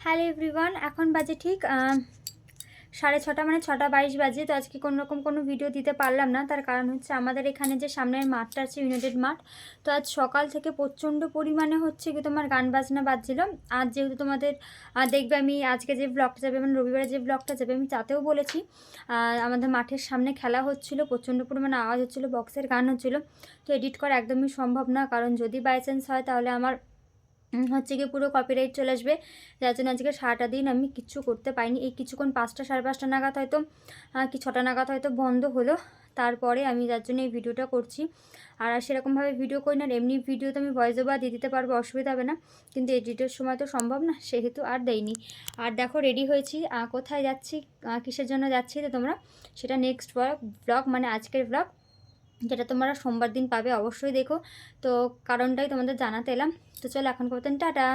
Hello everyone, এখন বাজে ঠিক 6:30 মানে 6:22 বাজে। তো আজকে কোনোরকম কোনো ভিডিও দিতে পারলাম না, তার কারণ হচ্ছে আমাদের এখানে যে সামনের মাঠটা আছে ইউনাইটেড মাঠ, তো আজ সকাল থেকে প্রচণ্ড পরিমাণে হচ্ছে কি তোমার গান বাজনা বাজছিল। আজ যেহেতু তোমাদের দেখবে আমি আজকে যে ব্লগটা যাবে মানে রবিবারে যে ব্লগটা যাবে আমি তাতেও বলেছি আমাদের মাঠের সামনে খেলা হচ্ছিল, প্রচণ্ড পরিমাণে আওয়াজ হচ্ছিলো, বক্সের গান হচ্ছিলো। তো এডিট করা একদমই সম্ভব না, কারণ যদি বাই চান্স হয় তাহলে আমার হচ্ছে গিয়ে পুরো কপিরাইট চলে আসবে। যার জন্য আজকে সারাটা দিন আমি কিচ্ছু করতে পারিনি। এই কিছুক্ষণ 5টা 5:30 নাগাদ হয়তো কি 6টা নাগাদ হয়তো বন্ধ হলো, তারপরে আমি যার জন্য এই ভিডিওটা করছি। আর সেরকমভাবে ভিডিও করি না, এমনি ভিডিও তো আমি ভয়েস ওভার দিয়ে দিতে পারবো, অসুবিধা হবে না, কিন্তু এডিটের সময় তো সম্ভব না, সেহেতু আর দেইনি। আর দেখো রেডি হয়েছি, কোথায় যাচ্ছি কিসের জন্য যাচ্ছি তো তোমরা সেটা নেক্সট ব্লগ মানে আজকের ব্লগ যেটা তোমরা সোমবার দিন পাবে, অবশ্যই দেখো। তো কারণটাই তোমাদের জানাতে এলাম। তো চলো এখন করতেন টাটা।